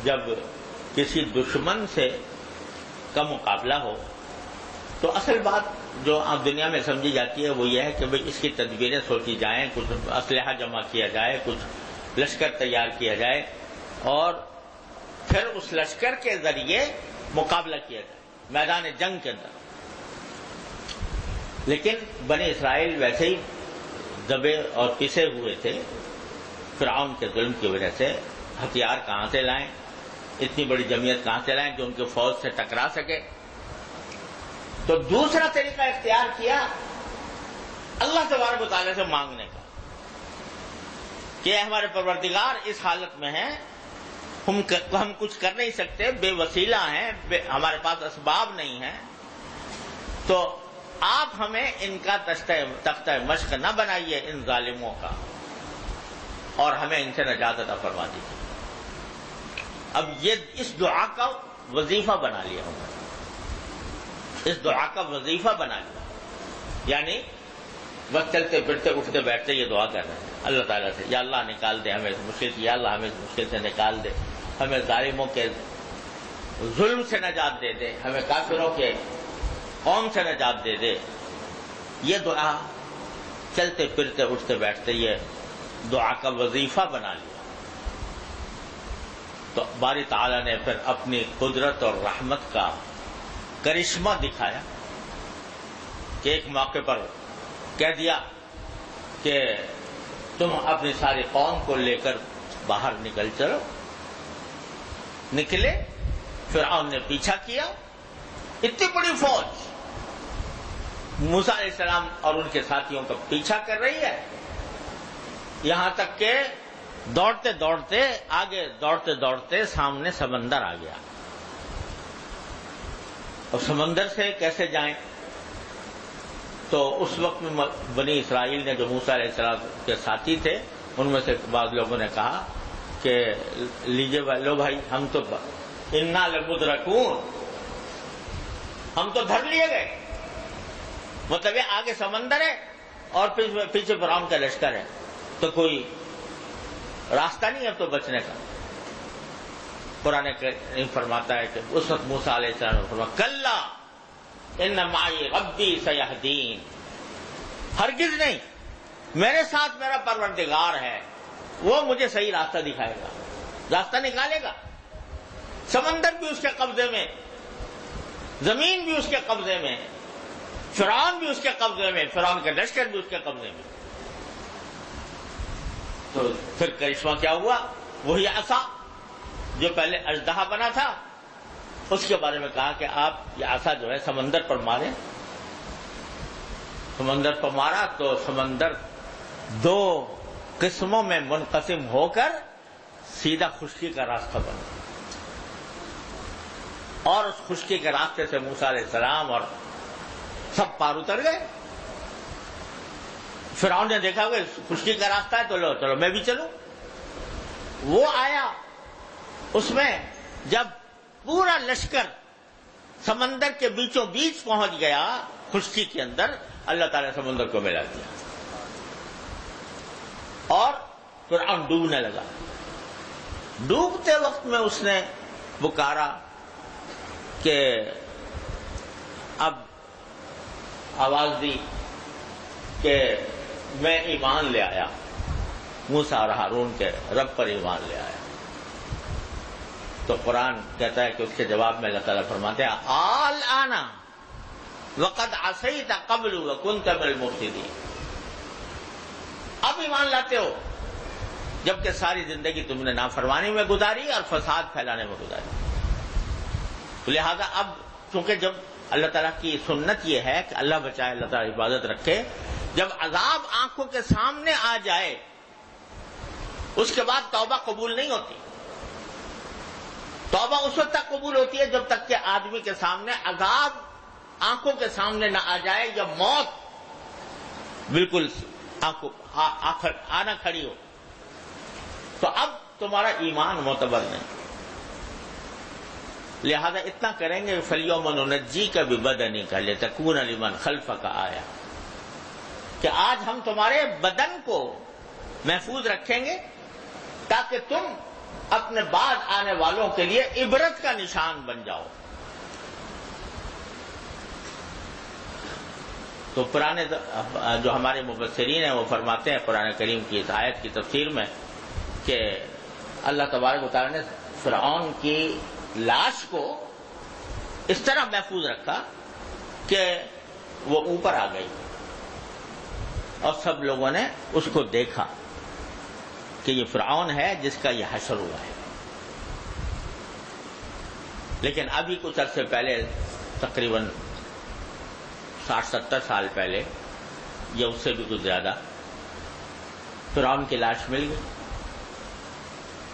جب کسی دشمن سے کا مقابلہ ہو تو اصل بات جو آپ دنیا میں سمجھی جاتی ہے وہ یہ ہے کہ بھئی اس کی تدبیریں سوچی جائیں، کچھ اسلحہ جمع کیا جائے، کچھ لشکر تیار کیا جائے، اور پھر اس لشکر کے ذریعے مقابلہ کیا جائے میدان جنگ کے اندر۔ لیکن بنی اسرائیل ویسے ہی دبے اور پسے ہوئے تھے فرعون کے ظلم کی وجہ سے، ہتھیار کہاں سے لائیں، اتنی بڑی جمعیت کہاں سے لائیں جو ان کے فوج سے ٹکرا سکے۔ تو دوسرا طریقہ اختیار کیا اللہ تبارک و تعالیٰ سے مانگنے کا، کہ ہمارے پروردگار اس حالت میں ہیں، ہم کچھ کر نہیں سکتے، بے وسیلہ ہیں، ہمارے پاس اسباب نہیں ہیں، تو آپ ہمیں ان کا تختہ مشق نہ بنائیے ان ظالموں کا، اور ہمیں ان سے نجات عطا فرما دیجیے۔ اب یہ اس دعا کا وظیفہ بنا لیا ہوں نے، اس دعا کا وظیفہ بنا لیا، یعنی بس چلتے پھرتے اٹھتے بیٹھتے یہ دعا کر رہے ہیں اللہ تعالیٰ سے، یا اللہ نکال دے ہمیں اس مشکل سے، یا اللہ ہمیں اس مشکل سے نکال دے، ہمیں ظالموں کے ظلم سے نجات دے دے، ہمیں کافروں کے قوم سے نجات دے دے۔ یہ دعا چلتے پھرتے اٹھتے بیٹھتے یہ دعا کا وظیفہ بنا لیا۔ تو باری تعالیٰ نے پھر اپنی قدرت اور رحمت کا کرشمہ دکھایا کہ ایک موقع پر کہہ دیا کہ تم اپنی ساری قوم کو لے کر باہر نکل چلو۔ نکلے فرعون نے پیچھا کیا، اتنی بڑی فوج موسیٰ علیہ السلام اور ان کے ساتھیوں کا پیچھا کر رہی ہے، یہاں تک کہ دوڑتے دوڑتے آگے دوڑتے دوڑتے سامنے سمندر آ گیا. اور سمندر سے کیسے جائیں؟ تو اس وقت میں بنی اسرائیل نے جو موسیٰ علیہ السلام کے ساتھی تھے ان میں سے بعض لوگوں نے کہا کہ لیجیے لو بھائی، ہم تو انا لمدرکون، ہم تو دھر لیے گئے. مطلب یہ آگے سمندر ہے اور پیچھے فرعون کا لشکر ہے، تو کوئی راستہ نہیں اب تو بچنے کا. قرآن کریم فرماتا ہے کہ اس وقت موسیٰ علیہ السلام نے فرمایا کلا ان معی ربی سیہدین، ہرگز نہیں، میرے ساتھ میرا پروردگار ہے، وہ مجھے صحیح راستہ دکھائے گا، راستہ نکالے گا. سمندر بھی اس کے قبضے میں، زمین بھی اس کے قبضے میں، فرعون بھی اس کے قبضے میں، فرعون کا لشکر بھی اس کے قبضے میں. تو پھر کرشمہ کیا ہوا؟ وہی عصا جو پہلے اژدہا بنا تھا، اس کے بارے میں کہا کہ آپ یہ عصا جو ہے سمندر پر ماریں. سمندر پر مارا تو سمندر دو قسموں میں منقسم ہو کر سیدھا خشکی کا راستہ بنا، اور اس خشکی کے راستے سے موسیٰ علیہ السلام اور سب پار اتر گئے. فرعون نے دیکھا کہ خشکی کا راستہ ہے تو لو چلو میں بھی چلوں. وہ آیا، اس میں جب پورا لشکر سمندر کے بیچوں بیچ پہنچ گیا خشکی کے اندر، اللہ تعالیٰ نے سمندر کو ملا دیا اور فرعون ڈوبنے لگا. ڈوبتے وقت میں اس نے پکارا کہ اب آواز دی کہ میں ایمان لے آیا، موسیٰ اور ہارون کے رب پر ایمان لے آیا. تو قرآن کہتا ہے کہ اس کے جواب میں اللہ تعالیٰ فرماتے ہیں الآن وقد عصیت قبل وکنت من المفسدین، اب ایمان لاتے ہو جبکہ ساری زندگی تم نے نافرمانی میں گزاری اور فساد پھیلانے میں گزاری. لہذا اب چونکہ جب اللہ تعالیٰ کی سنت یہ ہے کہ اللہ بچائے، اللہ تعالیٰ حفاظت رکھے، جب عذاب آنکھوں کے سامنے آ جائے اس کے بعد توبہ قبول نہیں ہوتی. توبہ اس وقت تک قبول ہوتی ہے جب تک کہ آدمی کے سامنے عذاب آنکھوں کے سامنے نہ آ جائے یا موت بالکل آنا کھڑی ہو. تو اب تمہارا ایمان معتبر نہیں. لہذا اتنا کریں گے فَالْيَوْمَ نُنَجِّيكَ بِبَدَنِكَ لِتَكُونَ لِمَنْ خَلْفَكَ آیَةً، کہ آج ہم تمہارے بدن کو محفوظ رکھیں گے تاکہ تم اپنے بعد آنے والوں کے لیے عبرت کا نشان بن جاؤ. تو پرانے جو ہمارے مفسرین ہیں وہ فرماتے ہیں قرآن کریم کی اس آیت کی تفسیر میں کہ اللہ تبارک و تعالیٰ نے فرعون کی لاش کو اس طرح محفوظ رکھا کہ وہ اوپر آ گئی اور سب لوگوں نے اس کو دیکھا کہ یہ فرعون ہے جس کا یہ حشر ہوا ہے. لیکن ابھی کچھ عرصے پہلے، تقریباً 60-70 سال پہلے یا اس سے بھی کچھ زیادہ، فرعون کی لاش مل گئی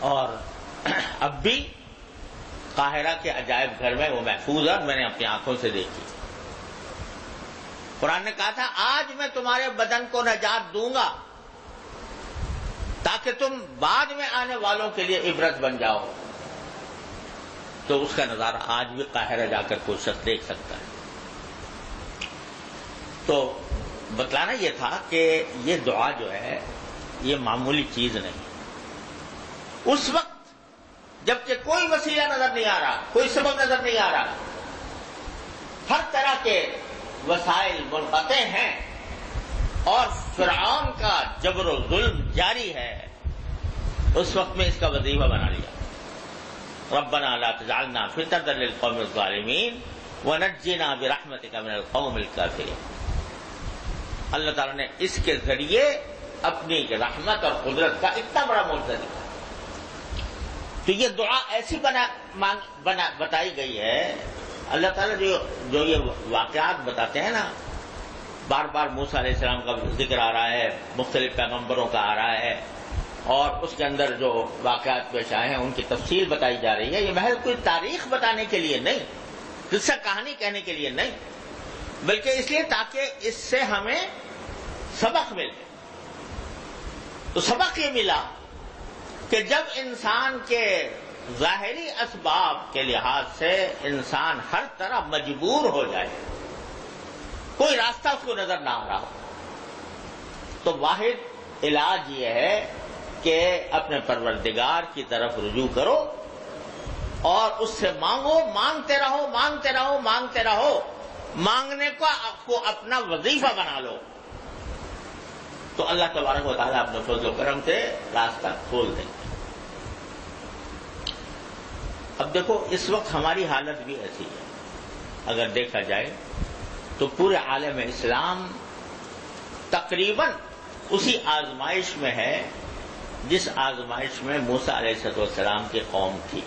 اور اب بھی قاہرہ کے عجائب گھر میں وہ محفوظ ہے، میں نے اپنی آنکھوں سے دیکھی. قرآن نے کہا تھا آج میں تمہارے بدن کو نجات دوں گا تاکہ تم بعد میں آنے والوں کے لیے عبرت بن جاؤ. تو اس کا نظارہ آج بھی قاہرہ جا کر کوئی شخص دیکھ سکتا ہے. تو بتلانا یہ تھا کہ یہ دعا جو ہے یہ معمولی چیز نہیں. اس وقت جبکہ کوئی وسیلہ نظر نہیں آ رہا، کوئی سبب نظر نہیں آ رہا، ہر طرح کے وسائل منقطع ہیں اور فرعون کا جبر و ظلم جاری ہے، اس وقت میں اس کا وظیفہ بنا لیا. ربنا لا تجعلنا فتنة للقوم الظالمین ونجنا برحمتک من القوم الکافرین. اللہ تعالیٰ نے اس کے ذریعے اپنی رحمت اور قدرت کا اتنا بڑا معجزہ دکھایا. تو یہ دعا ایسی بتائی گئی ہے. اللہ تعالیٰ جو یہ واقعات بتاتے ہیں نا، بار بار موسیٰ علیہ السلام کا ذکر آ رہا ہے، مختلف پیغمبروں کا آ رہا ہے، اور اس کے اندر جو واقعات پیش آئے ہیں ان کی تفصیل بتائی جا رہی ہے. یہ محض کوئی تاریخ بتانے کے لیے نہیں، قصہ کہانی کہنے کے لیے نہیں، بلکہ اس لیے تاکہ اس سے ہمیں سبق ملے. تو سبق یہ ملا کہ جب انسان کے ظاہری اسباب کے لحاظ سے انسان ہر طرح مجبور ہو جائے، کوئی راستہ اس کو نظر نہ آ رہا، تو واحد علاج یہ ہے کہ اپنے پروردگار کی طرف رجوع کرو اور اس سے مانگو، مانگتے رہو، مانگتے رہو، مانگتے رہو. مانگنے کو اپنا وظیفہ بنا لو تو اللہ تبارک و تعالیٰ اپنے فضل و کرم سے راستہ کھول دیں گے. اب دیکھو اس وقت ہماری حالت بھی ایسی ہے، اگر دیکھا جائے تو پورے عالم اسلام تقریباً اسی آزمائش میں ہے جس آزمائش میں موسیٰ علیہ السلام کی قوم تھی.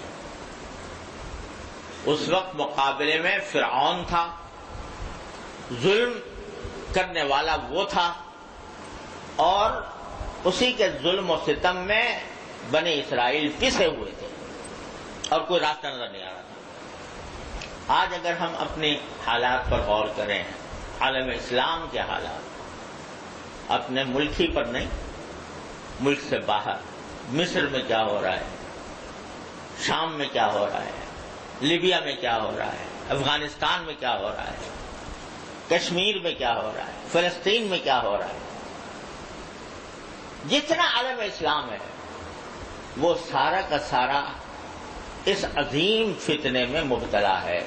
اس وقت مقابلے میں فرعون تھا، ظلم کرنے والا وہ تھا، اور اسی کے ظلم و ستم میں بنی اسرائیل پسے ہوئے تھے اور کوئی راستہ نظر نہیں آ رہا تھا. آج اگر ہم اپنے حالات پر غور کریں، عالم اسلام کے حالات، اپنے ملک ہی پر نہیں، ملک سے باہر مصر میں کیا ہو رہا ہے، شام میں کیا ہو رہا ہے، لیبیا میں کیا ہو رہا ہے، افغانستان میں کیا ہو رہا ہے، کشمیر میں کیا ہو رہا ہے، فلسطین میں کیا ہو رہا ہے، جتنا عالم اسلام ہے وہ سارا کا سارا اس عظیم فتنے میں مبتلا ہے.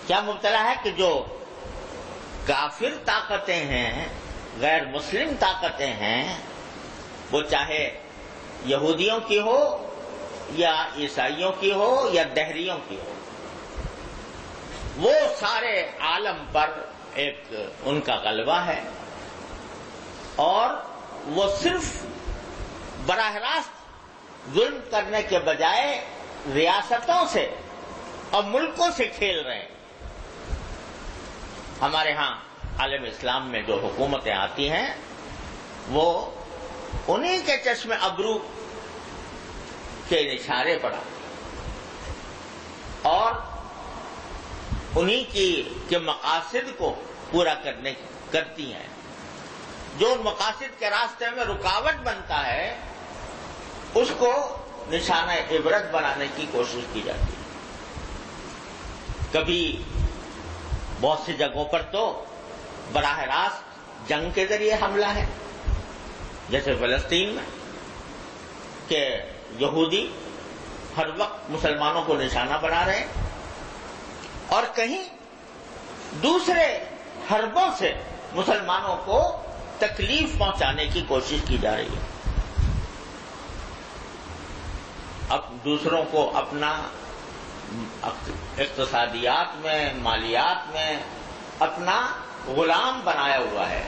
کیا مبتلا ہے کہ جو کافر طاقتیں ہیں، غیر مسلم طاقتیں ہیں، وہ چاہے یہودیوں کی ہو یا عیسائیوں کی ہو یا دہریوں کی ہو، وہ سارے عالم پر ایک ان کا غلبہ ہے، اور وہ صرف براہ راست ظلم کرنے کے بجائے ریاستوں سے اور ملکوں سے کھیل رہے ہیں. ہمارے ہاں عالم اسلام میں جو حکومتیں آتی ہیں وہ انہی کے چشم ابرو کے اشارے پر آتی ہیں اور انہی کے مقاصد کو پورا کرتی ہیں. جو مقاصد کے راستے میں رکاوٹ بنتا ہے اس کو نشانہ عبرت بنانے کی کوشش کی جاتی ہے. کبھی بہت سی جگہوں پر تو براہ راست جنگ کے ذریعے حملہ ہے، جیسے فلسطین میں کہ یہودی ہر وقت مسلمانوں کو نشانہ بنا رہے ہیں، اور کہیں دوسرے حربوں سے مسلمانوں کو تکلیف پہنچانے کی کوشش کی جا رہی ہے. اب دوسروں کو اپنا اقتصادیات میں، مالیات میں اپنا غلام بنایا ہوا ہے.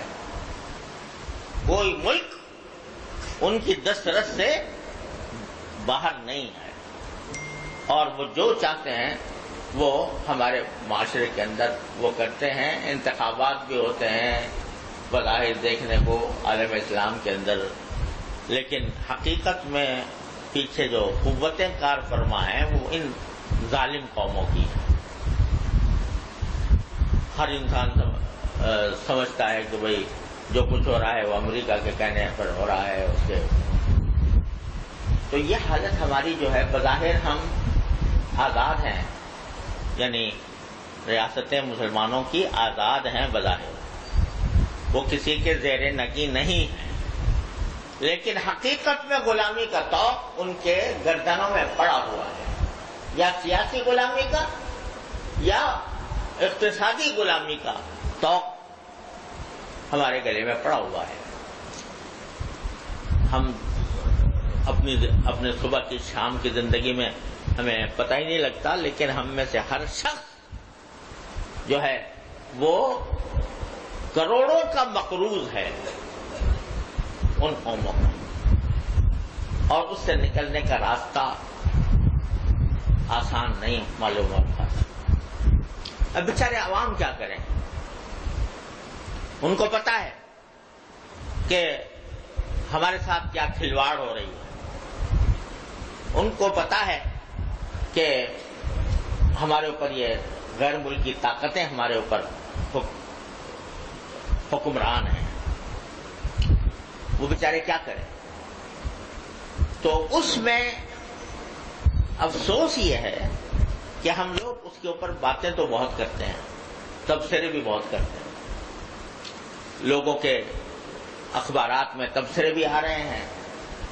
کوئی ملک ان کی دسترس سے باہر نہیں ہے، اور وہ جو چاہتے ہیں وہ ہمارے معاشرے کے اندر وہ کرتے ہیں. انتخابات بھی ہوتے ہیں بظاہر دیکھنے کو عالم اسلام کے اندر، لیکن حقیقت میں پیچھے جو قوتیں کار فرما ہیں وہ ان ظالم قوموں کی ہیں. ہر انسان سمجھتا ہے کہ بھئی جو کچھ ہو رہا ہے وہ امریکہ کے کہنے پر ہو رہا ہے اس کے. تو یہ حالت ہماری جو ہے، بظاہر ہم آزاد ہیں، یعنی ریاستیں مسلمانوں کی آزاد ہیں بظاہر، وہ کسی کے زیر نگی نہیں ہیں، لیکن حقیقت میں غلامی کا طوق ان کے گردنوں میں پڑا ہوا ہے، یا سیاسی غلامی کا یا اقتصادی غلامی کا طوق ہمارے گلے میں پڑا ہوا ہے. ہم اپنے صبح کی شام کی زندگی میں ہمیں پتہ ہی نہیں لگتا، لیکن ہم میں سے ہر شخص جو ہے وہ کروڑوں کا مقروض ہے ان قوموں کا. اور اس سے نکلنے کا راستہ آسان نہیں معلوم ہوتا۔ اب بیچارے عوام کیا کریں؟ ان کو پتا ہے کہ ہمارے ساتھ کیا کھلواڑ ہو رہی ہے، ان کو پتا ہے کہ ہمارے اوپر یہ غیر ملکی طاقتیں ہمارے اوپر حکمران ہیں، وہ بیچارے کیا کریں؟ تو اس میں افسوس یہ ہے کہ ہم لوگ اس کے اوپر باتیں تو بہت کرتے ہیں، تبصرے بھی بہت کرتے ہیں، لوگوں کے اخبارات میں تبصرے بھی آ رہے ہیں،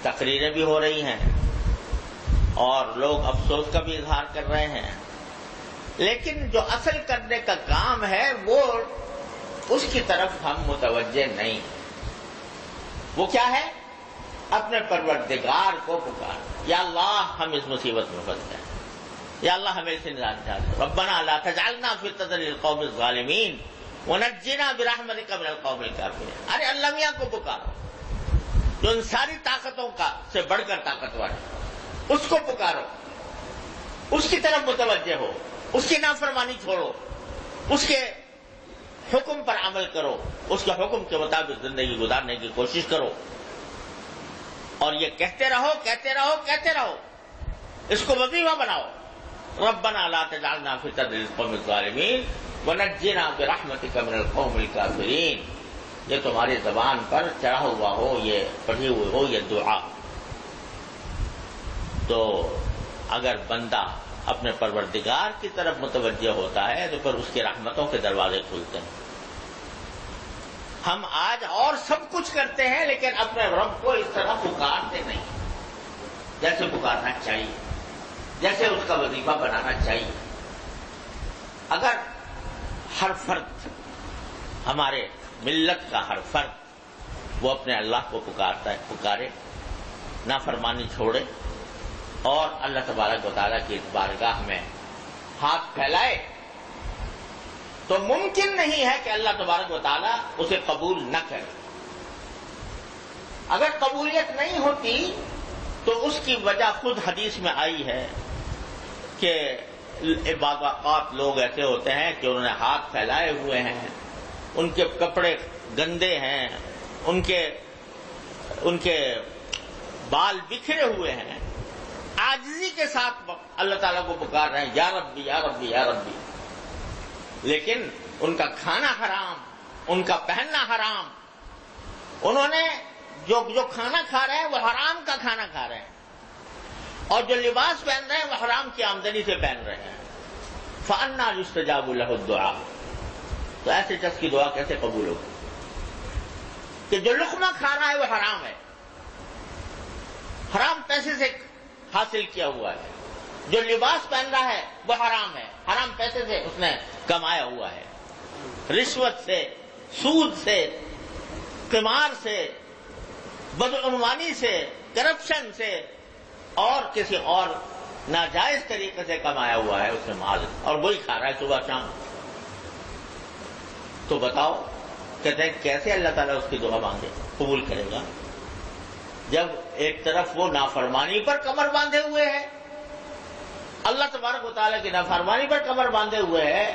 تقریریں بھی ہو رہی ہیں، اور لوگ افسوس کا بھی اظہار کر رہے ہیں، لیکن جو اصل کرنے کا کام ہے وہ اس کی طرف ہم متوجہ نہیں۔ وہ کیا ہے؟ اپنے پروردگار کو پکار، یا اللہ ہم اس مصیبت میں پھنس گئے، یا اللہ ہمیں سے نجات دے، ربنا لا تجعلنا فتنة للقوم الظالمین ونجنا برحمتک من القوم الکافرین۔ ارے اللہ میاں کو پکارو جو ان ساری طاقتوں کا سے بڑھ کر طاقتور ہے، اس کو پکارو، اس کی طرف متوجہ ہو، اس کی نافرمانی چھوڑو، اس کے حکم پر عمل کرو، اس کے حکم کے مطابق زندگی گزارنے کی کوشش کرو، اور یہ کہتے رہو کہتے رہو کہتے رہو، اس کو وظیفہ بناؤ، ربنا لا تجعلنا فتنة للقوم الظالمین ونجنا برحمتک من القوم الکافرین۔ یہ تمہاری زبان پر چڑھا ہوا ہو، یہ پڑھی ہوئی ہو یہ دعا۔ تو اگر بندہ اپنے پروردگار کی طرف متوجہ ہوتا ہے تو پھر اس کی رحمتوں کے دروازے کھلتے ہیں۔ ہم آج اور سب کچھ کرتے ہیں لیکن اپنے رب کو اس طرح پکارتے نہیں جیسے پکارنا چاہیے، جیسے اس کا وظیفہ بنانا چاہیے۔ اگر ہر فرد، ہمارے ملت کا ہر فرد وہ اپنے اللہ کو پکارے، نافرمانی چھوڑے اور اللہ تبارک و تعالیٰ کی بارگاہ میں ہاتھ پھیلائے، تو ممکن نہیں ہے کہ اللہ تبارک و تعالیٰ اسے قبول نہ کرے۔ اگر قبولیت نہیں ہوتی تو اس کی وجہ خود حدیث میں آئی ہے کہ بعض اوقات لوگ ایسے ہوتے ہیں کہ انہوں نے ہاتھ پھیلائے ہوئے ہیں، ان کے کپڑے گندے ہیں، ان کے بال بکھرے ہوئے ہیں، عاجزی کے ساتھ اللہ تعالیٰ کو پکار رہے ہیں، یا ربی یا ربی یا ربی، لیکن ان کا کھانا حرام، ان کا پہننا حرام، انہوں نے جو کھانا کھا رہے ہیں وہ حرام کا کھانا کھا رہے ہیں، اور جو لباس پہن رہے ہیں وہ حرام کی آمدنی سے پہن رہے ہیں۔ فَأَنَّىٰ يُسْتَجَابُ لَهُ الدُّعَاءُ، تو ایسے شخص کی دعا کیسے قبول ہوگی کہ جو لقمہ کھا رہا ہے وہ حرام ہے، حرام پیسے سے حاصل کیا ہوا ہے، جو لباس پہن رہا ہے وہ حرام ہے، حرام پیسے سے اس نے کمایا ہوا ہے، رشوت سے، سود سے، قمار سے، بدعنوانی سے، کرپشن سے اور کسی اور ناجائز طریقے سے کمایا ہوا ہے اس نے مال، اور وہی کھا رہا ہے صبح شام۔ تو بتاؤ، کہتے ہیں کیسے اللہ تعالیٰ اس کی دعا مانگے قبول کرے گا جب ایک طرف وہ نافرمانی پر کمر باندھے ہوئے ہے، اللہ تبارک و تعالیٰ کی نافرمانی پر کمر باندھے ہوئے ہے،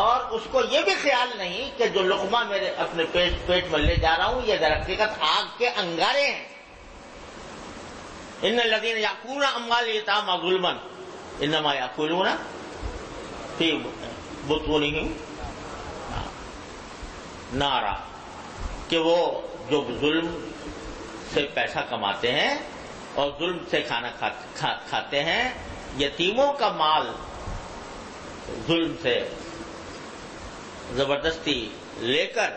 اور اس کو یہ بھی خیال نہیں کہ جو لقمہ میرے اپنے پیٹ میں لے جا رہا ہوں یہ در حقیقت آگ کے انگارے ہیں۔ ان الذین یاکلون اموال الیتامی ظلما انما یاکلون فی بطونہم نارا، کہ وہ جو ظلم سے پیسہ کماتے ہیں اور ظلم سے کھانا کھاتے ہیں، یتیموں کا مال ظلم سے زبردستی لے کر،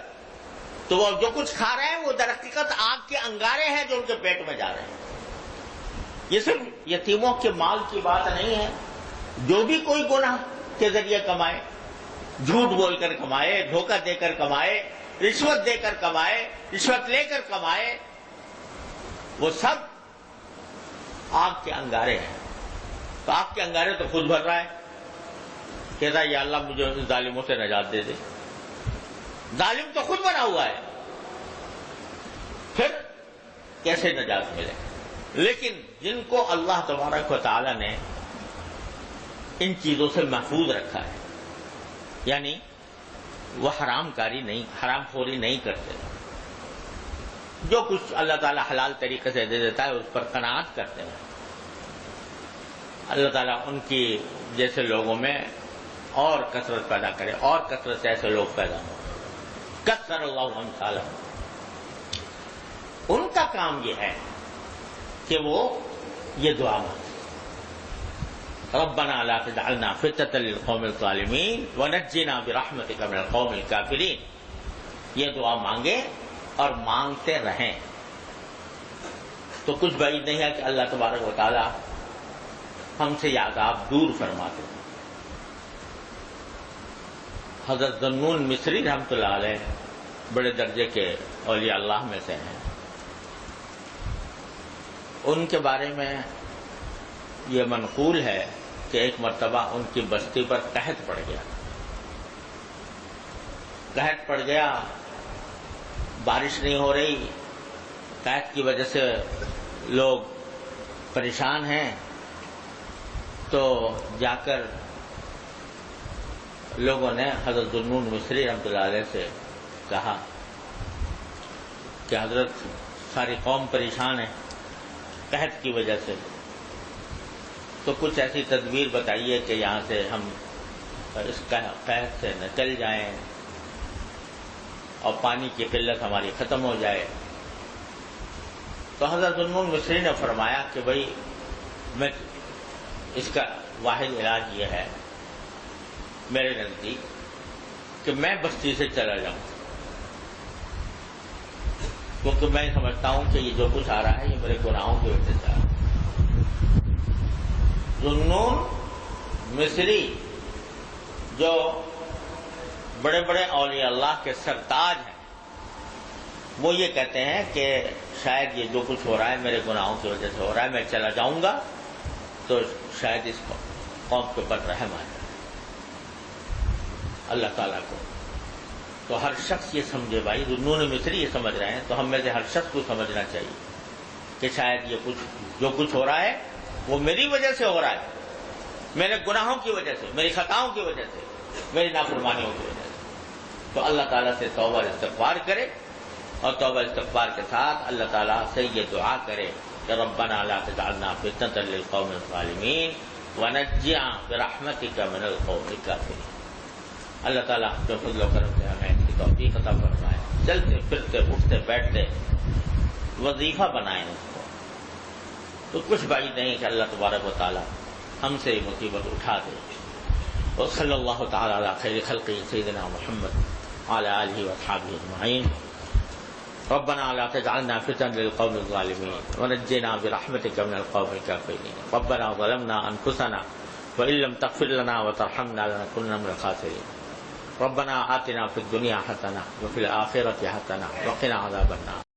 تو وہ جو کچھ کھا رہے ہیں وہ در حقیقت آگ کے انگارے ہیں جو ان کے پیٹ میں جا رہے ہیں۔ یہ صرف یتیموں کے مال کی بات نہیں ہے، جو بھی کوئی گناہ کے ذریعے کمائے، جھوٹ بول کر کمائے، دھوکہ دے کر کمائے، رشوت دے کر کمائے، رشوت لے کر کمائے، وہ سب آگ کے انگارے ہیں۔ تو آگ کے انگارے تو خود بھر رہا ہے، کہتا ہے یا اللہ مجھے ان ظالموں سے نجات دے دے۔ ظالم تو خود بنا ہوا ہے، پھر کیسے نجات ملے؟ لیکن جن کو اللہ تبارک و تعالی نے ان چیزوں سے محفوظ رکھا ہے، یعنی وہ حرام کاری نہیں، حرام خوری نہیں کرتے، جو کچھ اللہ تعالیٰ حلال طریقے سے دے دیتا ہے اس پر قناعت کرتے ہیں، اللہ تعالیٰ ان کی جیسے لوگوں میں اور کثرت پیدا کرے، اور کثرت سے ایسے لوگ پیدا ہوں، کثر اللہ امثالہم۔ ان کا کام یہ ہے کہ وہ یہ دعا مانگے، ربنا لا تجعلنا فتنة للقوم الظالمین ونجنا برحمتک من القوم الکافرین، یہ دعا مانگے اور مانگتے رہیں۔ تو کچھ بعید نہیں ہے کہ اللہ تبارک و تعالی ہم سے یہ عذاب دور فرماتے ہیں۔ حضرت ذنون مصری رحمۃ اللہ علیہ بڑے درجے کے اولیاء اللہ میں سے ہیں، ان کے بارے میں یہ منقول ہے کہ ایک مرتبہ ان کی بستی پر قحط پڑ گیا، قحط پڑ گیا، بارش نہیں ہو رہی، قحط کی وجہ سے لوگ پریشان ہیں، تو جا کر لوگوں نے حضرت ذنون مصری رحمۃ اللہ علیہ سے کہا کہ حضرت ساری قوم پریشان ہے قحط کی وجہ سے، تو کچھ ایسی تدبیر بتائیے کہ یہاں سے ہم اس قحط سے نکل جائیں اور پانی کی قلت ہماری ختم ہو جائے۔ تو حضرت ذنون مصری نے فرمایا کہ بھائی میں اس کا واحد علاج یہ ہے میرے نزدیک کہ میں بستی سے چلا جاؤں، کیونکہ میں سمجھتا ہوں کہ یہ جو کچھ آ رہا ہے یہ میرے گناہوں کی وجہ سے آ رہا ہے۔ ذنون مصری جو بڑے بڑے اولیاء اللہ کے سرتاج ہیں، وہ یہ کہتے ہیں کہ شاید یہ جو کچھ ہو رہا ہے میرے گناہوں کی وجہ سے ہو رہا ہے، میں چلا جاؤں گا تو شاید اس قوم کے اوپر رحم آ جائے اللہ تعالیٰ کو۔ تو ہر شخص یہ سمجھے، بھائی ذنون مصری یہ سمجھ رہے ہیں تو ہم میں سے ہر شخص کو سمجھنا چاہیے کہ شاید یہ جو کچھ ہو رہا ہے وہ میری وجہ سے ہو رہا ہے، میرے گناہوں کی وجہ سے، میری خطاؤں کی وجہ سے، میری نافرمانیوں کی وجہ سے۔ تو اللہ تعالیٰ سے توبہ استغفار کرے، اور توبہ استغفار کے ساتھ اللہ تعالیٰ سے یہ دعا کرے کہ ربنا لا تجعلنا فتنة للقوم الظالمین ونجنا برحمتک من القوم الکافرین۔ اللہ تعالیٰ جو فضل و کرم سے ہمیں ان کی توفیق عطا فرمائے، چلتے پھرتے اٹھتے بیٹھتے وظیفہ بنائیں اس کو، تو کچھ بعید نہیں کہ اللہ تبارک و تعالیٰ ہم سے یہ مصیبت اٹھا دے۔ وصلی اللہ تعالیٰ علی خیر خلقہ سیدنا محمد وعلی آلہ واصحابہ اجمعین۔ ربنا لا تجعلنا فتنة للقوم الظالمين ونجنا برحمتك من القوم الكافرين ربنا ظلمنا أنفسنا وإن لم تغفر لنا وترحمنا لنكونن من الخاسرين ربنا آتنا في الدنيا حسنة وفي الآخرة حسنة وقنا عذاب النار۔